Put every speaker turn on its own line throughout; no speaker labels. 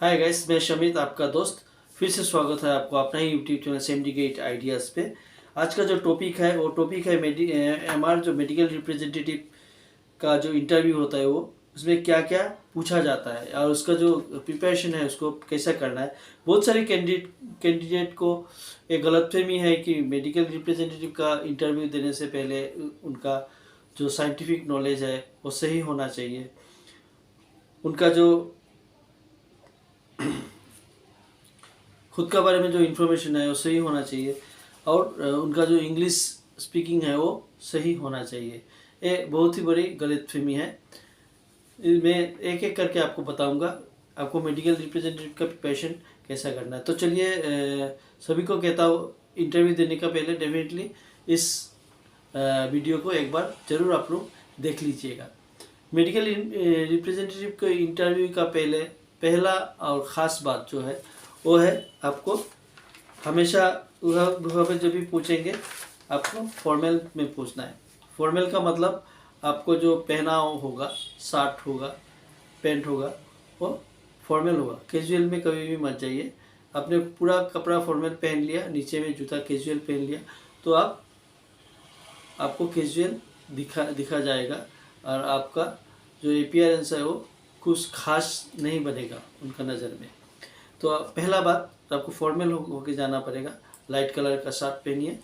Hi guys, मैं शमित आपका दोस्त। फिर से स्वागत है आपको अपना ही यूट्यूब चैनल सिंडिकेट आइडियाज़ पे। आज का जो टॉपिक है वो टॉपिक है एमआर जो मेडिकल रिप्रेजेंटेटिव का जो इंटरव्यू होता है वो उसमें क्या क्या पूछा जाता है और उसका जो प्रिपरेशन है उसको कैसा करना है। बहुत सारे कैंडिडेट को एक गलतफहमी है कि मेडिकल रिप्रेजेंटेटिव का इंटरव्यू देने से पहले उनका जो साइंटिफिक नॉलेज है वो सही होना चाहिए। उनका जो खुद का बारे में जो इन्फॉर्मेशन है वो सही होना चाहिए और उनका जो इंग्लिश स्पीकिंग है वो सही होना चाहिए। ये बहुत ही बड़ी गलतफहमी है। मैं एक एक करके आपको बताऊंगा आपको मेडिकल रिप्रेजेंटेटिव का प्रिपरेशन कैसा करना है। तो चलिए सभी को कहता हूँ इंटरव्यू देने का पहले डेफिनेटली इस वीडियो को एक बार ज़रूर आप लोग देख लीजिएगा। मेडिकल रिप्रेजेंटेटिव के इंटरव्यू का पहला और ख़ास बात जो है वो है आपको हमेशा वहाँ पे जब भी पूछेंगे आपको फॉर्मल में पूछना है। फॉर्मल का मतलब आपको जो पहनाव होगा, शर्ट होगा, पैंट होगा, वो फॉर्मल होगा। कैजुअल में कभी भी मत जाइए। आपने पूरा कपड़ा फॉर्मल पहन लिया, नीचे में जूता कैजुअल पहन लिया तो आपको कैजुअल दिखा जाएगा और आपका जो अपीयरेंस है वो कुछ खास नहीं बनेगा उनका नज़र में। तो पहला बात तो आपको फॉर्मल होके जाना पड़ेगा। लाइट कलर का शर्ट पहनिए,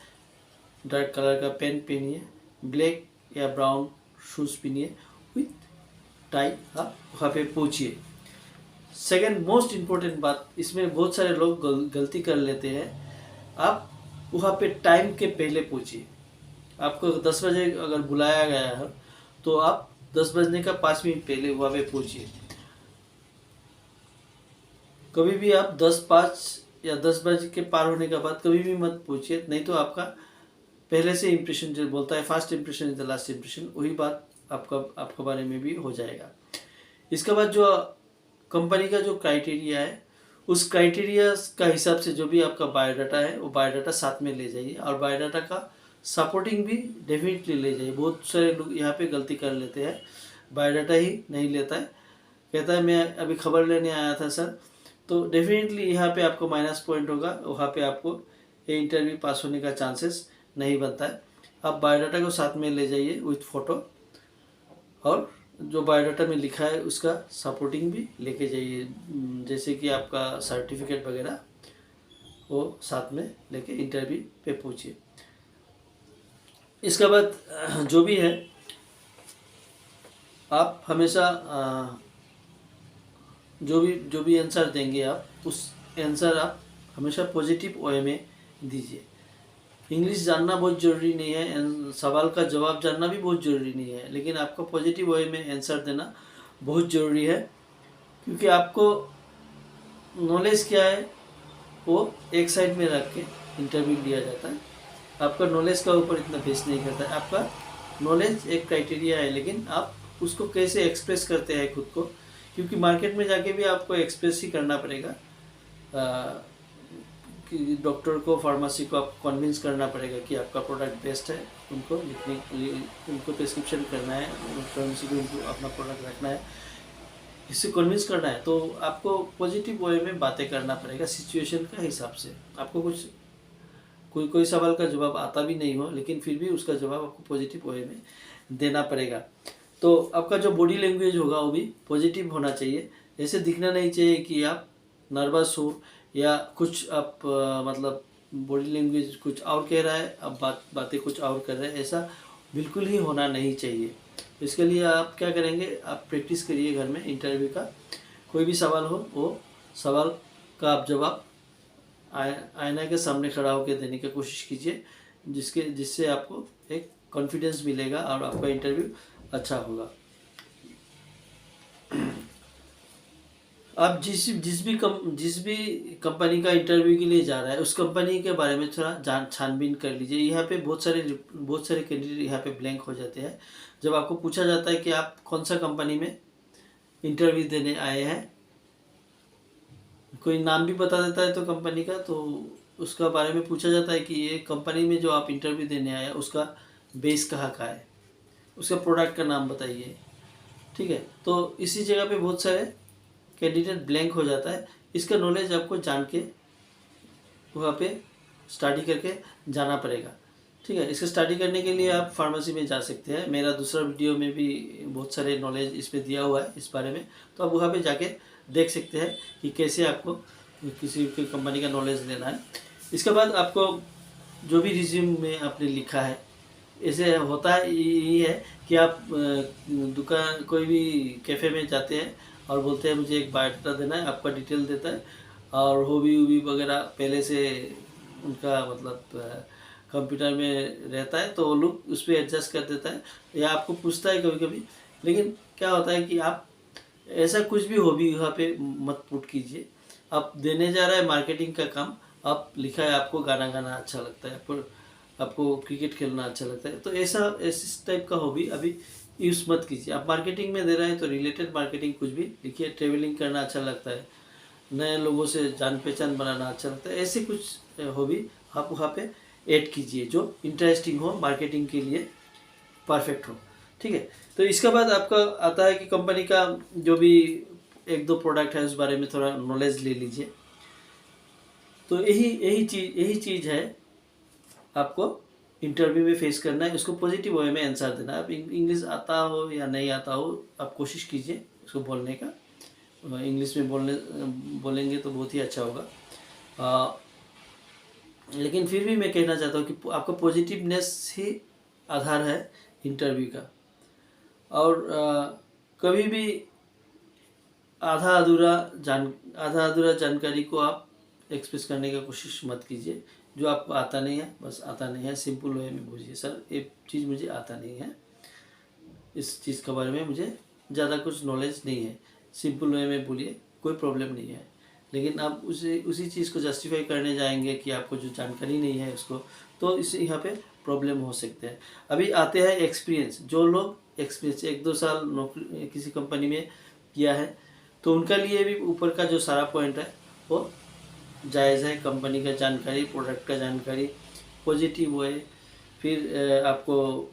डार्क कलर का पैंट पहनिए, ब्लैक या ब्राउन शूज़ पहनिए विथ टाई। आप वहाँ पे पहुँचिए। सेकेंड मोस्ट इम्पोर्टेंट बात, इसमें बहुत सारे लोग गलती कर लेते हैं। आप वहाँ पे टाइम के पहले पहुँचिए। आपको 10 बजे अगर बुलाया गया है तो आप 10 बजने का 5 मिनट पहले वहाँ पे पहुँचिए। कभी भी आप 10:05 या 10 बजे के पार होने के बाद कभी भी मत पूछिए, नहीं तो आपका पहले से इम्प्रेशन जो बोलता है first impression is the last impression, वही बात आपके बारे में भी हो जाएगा। इसके बाद जो कंपनी का जो क्राइटेरिया है उस क्राइटेरिया का हिसाब से जो भी आपका बायोडाटा है वो बायोडाटा साथ में ले जाइए और बायोडाटा का सपोर्टिंग भी डेफिनेटली ले जाइए। बहुत सारे लोग यहाँ पे गलती कर लेते हैं, बायोडाटा ही नहीं लेता है, कहता है मैं अभी खबर लेने आया था सर। तो डेफिनेटली यहाँ पे आपको माइनस पॉइंट होगा, वहाँ पे आपको ये इंटरव्यू पास होने का चांसेस नहीं बनता है। आप बायोडाटा को साथ में ले जाइए विथ फ़ोटो और जो बायोडाटा में लिखा है उसका सपोर्टिंग भी लेके जाइए, जैसे कि आपका सर्टिफिकेट वगैरह वो साथ में लेके इंटरव्यू पे पूछिए। इसके बाद जो भी है आप हमेशा जो भी आंसर देंगे आप उस आंसर आप हमेशा पॉजिटिव वे में दीजिए। इंग्लिश जानना बहुत ज़रूरी नहीं है, सवाल का जवाब जानना भी बहुत ज़रूरी नहीं है, लेकिन आपको पॉजिटिव वे में आंसर देना बहुत ज़रूरी है। क्योंकि आपको नॉलेज क्या है वो एक साइड में रख के इंटरव्यू लिया जाता है। आपका नॉलेज का ऊपर इतना बेस नहीं करता है। आपका नॉलेज एक क्राइटेरिया है, लेकिन आप उसको कैसे एक्सप्रेस करते हैं खुद को, क्योंकि मार्केट में जाके भी आपको एक्सप्रेस ही करना पड़ेगा। कि डॉक्टर को, फार्मेसी को आपको कन्विंस करना पड़ेगा कि आपका प्रोडक्ट बेस्ट है, उनको उनको प्रिस्क्रिप्शन करना है, फार्मेसी को उनको अपना प्रोडक्ट रखना है, इससे कन्विंस करना है। तो आपको पॉजिटिव वे में बातें करना पड़ेगा सिचुएशन का हिसाब से। आपको कोई सवाल का जवाब आता भी नहीं हो, लेकिन फिर भी उसका जवाब आपको पॉजिटिव वे में देना पड़ेगा। तो आपका जो बॉडी लैंग्वेज होगा वो भी पॉजिटिव होना चाहिए। ऐसे दिखना नहीं चाहिए कि आप नर्वस हो या कुछ आप मतलब बॉडी लैंग्वेज कुछ और कह रहा है, आप बातें कुछ और कर रहे हैं, ऐसा बिल्कुल ही होना नहीं चाहिए। इसके लिए आप क्या करेंगे, आप प्रैक्टिस करिए घर में इंटरव्यू का। कोई भी सवाल हो वो सवाल का आप जवाब आईना के सामने खड़ा होकर देने की कोशिश कीजिए, जिससे आपको एक कॉन्फिडेंस मिलेगा और आपका इंटरव्यू अच्छा होगा। आप जिस भी कंपनी का इंटरव्यू के लिए जा रहा है उस कंपनी के बारे में थोड़ा छानबीन कर लीजिए। यहाँ पे बहुत सारे कैंडिडेट यहाँ पे ब्लैंक हो जाते हैं। जब आपको पूछा जाता है कि आप कौन सा कंपनी में इंटरव्यू देने आए हैं, कोई नाम भी बता देता है तो कंपनी का, तो उसका बारे में पूछा जाता है कि ये कंपनी में जो आप इंटरव्यू देने आए हैं उसका बेस कहाँ का है, उसका प्रोडक्ट का नाम बताइए। ठीक है, तो इसी जगह पे बहुत सारे कैंडिडेट ब्लैंक हो जाता है। इसका नॉलेज आपको जान के वहाँ पे स्टडी करके जाना पड़ेगा, ठीक है। इसका स्टडी करने के लिए आप फार्मेसी में जा सकते हैं। मेरा दूसरा वीडियो में भी बहुत सारे नॉलेज इस पर दिया हुआ है इस बारे में, तो आप वहाँ पे जाके देख सकते हैं कि कैसे आपको किसी भी कंपनी का नॉलेज लेना है। इसके बाद आपको जो भी रिज्यूम में आपने लिखा है, ऐसे होता है ये है कि आप दुकान कोई भी कैफ़े में जाते हैं और बोलते हैं मुझे एक बायोडाटा देना है, आपका डिटेल देता है और हॉबी वगैरह पहले से उनका मतलब कंप्यूटर में रहता है, तो वो लोग उस पर एडजस्ट कर देता है या आपको पूछता है कभी कभी। लेकिन क्या होता है कि आप ऐसा कुछ भी हॉबी वहाँ पे मत पुट कीजिए। आप देने जा रहा है मार्केटिंग का काम, आप लिखा है आपको गाना गाना अच्छा लगता है, पर आपको क्रिकेट खेलना अच्छा लगता है, तो ऐसा इस टाइप का हॉबी अभी यूज़ मत कीजिए। आप मार्केटिंग में दे रहे हैं तो रिलेटेड मार्केटिंग कुछ भी लिखिए। ट्रेवलिंग करना अच्छा लगता है, नए लोगों से जान पहचान बनाना अच्छा लगता है, ऐसे कुछ हॉबी आप वहाँ पे ऐड कीजिए जो इंटरेस्टिंग हो, मार्केटिंग के लिए परफेक्ट हो, ठीक है। तो इसके बाद आपका आता है कि कंपनी का जो भी एक दो प्रोडक्ट है उस बारे में थोड़ा नॉलेज ले लीजिए। तो यही चीज़ है आपको इंटरव्यू में फेस करना है। उसको पॉजिटिव वे में आंसर देना है। आप इंग्लिश आता हो या नहीं आता हो, आप कोशिश कीजिए उसको बोलने का। इंग्लिश में बोलेंगे तो बहुत ही अच्छा होगा। लेकिन फिर भी मैं कहना चाहता हूँ कि आपका पॉजिटिवनेस ही आधार है इंटरव्यू का। और कभी भी आधा अधूरा जानकारी को आप एक्सप्रेस करने की कोशिश मत कीजिए। जो आपको आता नहीं है, बस आता नहीं है, सिंपल वे में बोलिए, सर ये चीज़ मुझे आता नहीं है, इस चीज़ के बारे में मुझे ज़्यादा कुछ नॉलेज नहीं है, सिंपल वे में बोलिए, कोई प्रॉब्लम नहीं है। लेकिन आप उसी चीज़ को जस्टिफाई करने जाएंगे कि आपको जो जानकारी नहीं है उसको, तो इससे यहाँ पे प्रॉब्लम हो सकते हैं। अभी आते हैं एक्सपीरियंस। जो लोग एक्सपीरियंस 1-2 साल नौकरी किसी कंपनी में किया है, तो उनका लिए भी ऊपर का जो सारा पॉइंट है वो जायज़ है। कंपनी का जानकारी, प्रोडक्ट का जानकारी, पॉजिटिव वे, फिर आपको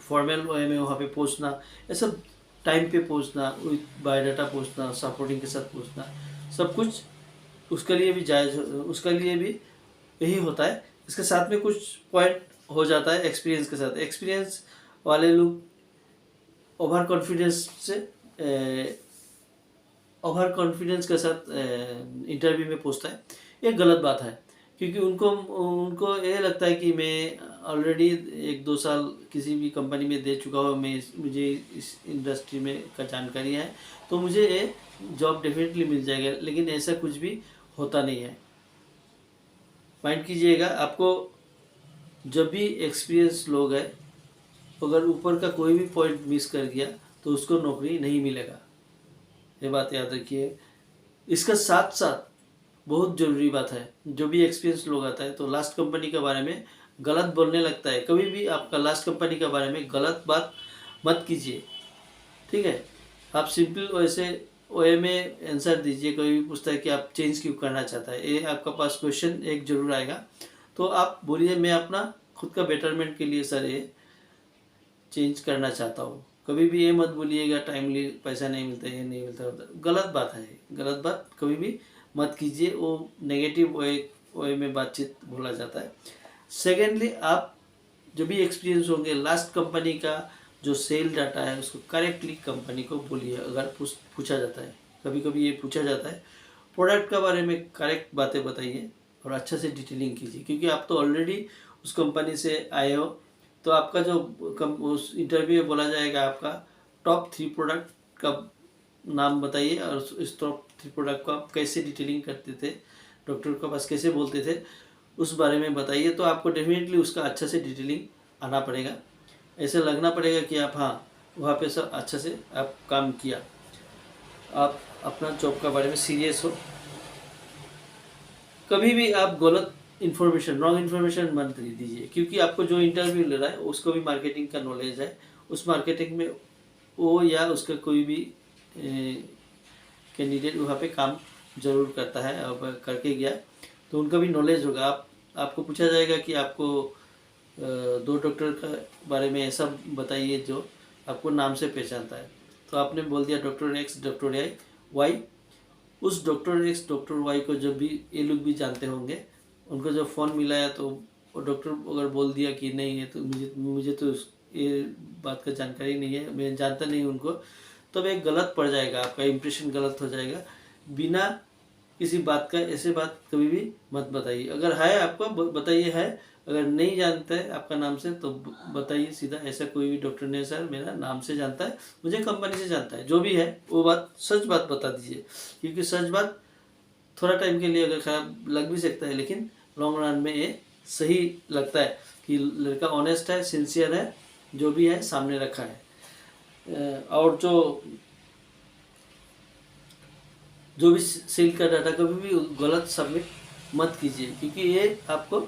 फॉर्मल वे में वहाँ पे पहुँचना, ये सब टाइम पे पहुँचना, विथ बायोडाटा पहुँचना, सपोर्टिंग के साथ पहुँचना, सब कुछ उसके लिए भी जायज़, उसके लिए भी यही होता है। इसके साथ में कुछ पॉइंट हो जाता है एक्सपीरियंस के साथ। एक्सपीरियंस वाले लोग ओवर कॉन्फिडेंस के साथ इंटरव्यू में पूछता है, ये गलत बात है। क्योंकि उनको ये लगता है कि मैं ऑलरेडी 1-2 साल किसी भी कंपनी में दे चुका हूँ, मुझे इस इंडस्ट्री में का जानकारी है, तो मुझे ये जॉब डेफिनेटली मिल जाएगा। लेकिन ऐसा कुछ भी होता नहीं है। माइंड कीजिएगा, आपको जब भी एक्सपीरियंस लोग है, अगर ऊपर का कोई भी पॉइंट मिस कर गया तो उसको नौकरी नहीं मिलेगा, ये बात याद रखिए। इसका साथ साथ बहुत ज़रूरी बात है, जो भी एक्सपीरियंस लोग आता है तो लास्ट कंपनी के बारे में गलत बोलने लगता है। कभी भी आपका लास्ट कंपनी के बारे में गलत बात मत कीजिए, ठीक है। आप सिंपल वैसे वे में आंसर दीजिए। कोई भी पूछता है कि आप चेंज क्यों करना चाहता है, ये आपका पास क्वेश्चन एक जरूर आएगा, तो आप बोलिए मैं अपना खुद का बेटरमेंट के लिए सर ये चेंज करना चाहता हूँ। कभी भी ये मत बोलिएगा टाइमली पैसा नहीं मिलता, ये नहीं मिलता, गलत बात है। गलत बात कभी भी मत कीजिए, वो नेगेटिव वे में बातचीत बोला जाता है। सेकेंडली, आप जो भी एक्सपीरियंस होंगे, लास्ट कंपनी का जो सेल डाटा है उसको करेक्टली कंपनी को बोलिए। अगर पूछा जाता है, कभी कभी ये पूछा जाता है, प्रोडक्ट के बारे में करेक्ट बातें बताइए और अच्छा से डिटेलिंग कीजिए। क्योंकि आप तो ऑलरेडी उस कंपनी से आए हो, तो आपका जो उस इंटरव्यू में बोला जाएगा, आपका टॉप 3 प्रोडक्ट का नाम बताइए और इस टॉप 3 प्रोडक्ट को आप कैसे डिटेलिंग करते थे, डॉक्टर के पास कैसे बोलते थे, उस बारे में बताइए। तो आपको डेफिनेटली उसका अच्छा से डिटेलिंग आना पड़ेगा। ऐसे लगना पड़ेगा कि आप हाँ वहाँ पे सब अच्छा से आप काम किया, आप अपना जॉब के बारे में सीरियस हो। कभी भी आप गलत इन्फॉर्मेशन, रॉन्ग इन्फॉर्मेशन मत दीजिए। क्योंकि आपको जो इंटरव्यू ले रहा है उसको भी मार्केटिंग का नॉलेज है। उस मार्केटिंग में वो या उसका कोई भी कैंडिडेट वहाँ पे काम जरूर करता है और करके गया, तो उनका भी नॉलेज होगा। आपको पूछा जाएगा कि आपको 2 डॉक्टर के बारे में ऐसा बताइए जो आपको नाम से पहचानता है, तो आपने बोल दिया डॉक्टर एक्स डॉक्टर वाई, उस डॉक्टर एक्स डॉक्टर वाई को जब भी ये लोग भी जानते होंगे, उनको जब फ़ोन मिलाया तो वो डॉक्टर अगर बोल दिया कि नहीं ये तो मुझे तो ये बात का जानकारी नहीं है, मैं जानता नहीं उनको, तब एक गलत पड़ जाएगा, आपका इम्प्रेशन गलत हो जाएगा। बिना किसी बात का ऐसे बात कभी भी मत बताइए। अगर है आपको बताइए है, अगर नहीं जानता है आपका नाम से तो बताइए सीधा, ऐसा कोई भी डॉक्टर नहीं सर मेरा नाम से जानता है, मुझे कंपनी से जानता है, जो भी है वो बात सच बात बता दीजिए। क्योंकि सच बात थोड़ा टाइम के लिए अगर ख़राब लग भी सकता है, लेकिन लॉन्ग रन में ये सही लगता है कि लड़का ऑनेस्ट है, सिंसियर है, जो भी है सामने रखा है। और जो भी सेल का डाटा कभी भी गलत सबमिट मत कीजिए, क्योंकि ये आपको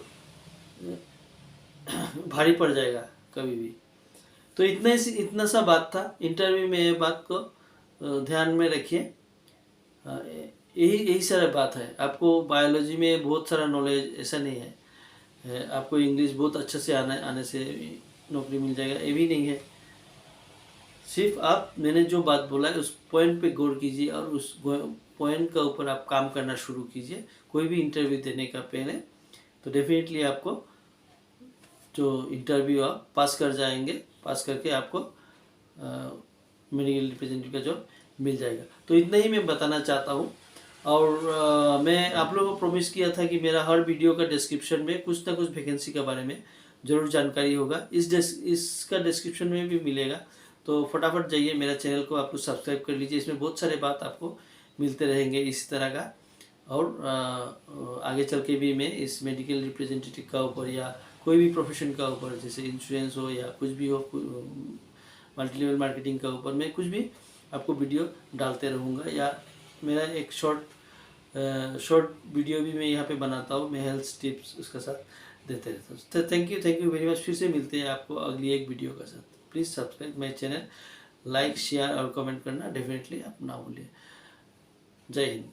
भारी पड़ जाएगा कभी भी। तो इतना सा बात था इंटरव्यू में, ये बात को ध्यान में रखिए। यही सारा बात है। आपको बायोलॉजी में बहुत सारा नॉलेज ऐसा नहीं है, आपको इंग्लिश बहुत अच्छे से आने से नौकरी मिल जाएगा, ये भी नहीं है। सिर्फ आप मैंने जो बात बोला है उस पॉइंट पे गौर कीजिए और उस पॉइंट का ऊपर आप काम करना शुरू कीजिए कोई भी इंटरव्यू देने का पहले, तो डेफिनेटली आपको जो इंटरव्यू आप पास कर जाएंगे, पास करके आपको मेडिकल रिप्रेजेंटेटिव का जॉब मिल जाएगा। तो इतना ही मैं बताना चाहता हूँ। और मैं आप लोगों को प्रॉमिस किया था कि मेरा हर वीडियो का डिस्क्रिप्शन में कुछ ना कुछ वैकेंसी के बारे में ज़रूर जानकारी होगा, इसका डिस्क्रिप्शन में भी मिलेगा। तो फटाफट जाइए मेरा चैनल को आपको सब्सक्राइब कर लीजिए, इसमें बहुत सारे बात आपको मिलते रहेंगे इस तरह का। और आगे चल के भी मैं इस मेडिकल रिप्रेजेंटेटिव का ऊपर या कोई भी प्रोफेशन का ऊपर, जैसे इंश्योरेंस हो या कुछ भी हो, मल्टी लेवल मार्केटिंग का ऊपर मैं कुछ भी आपको वीडियो डालते रहूँगा। या मेरा एक शॉर्ट वीडियो भी मैं यहाँ पे बनाता हूँ, मैं हेल्थ टिप्स उसका साथ देते रहता हूँ। तो थैंक यू वेरी मच। फिर से मिलते हैं आपको अगली एक वीडियो का साथ। Please subscribe my channel, like share और कमेंट करना डेफिनेटली आप ना भूलिए। जय हिंद।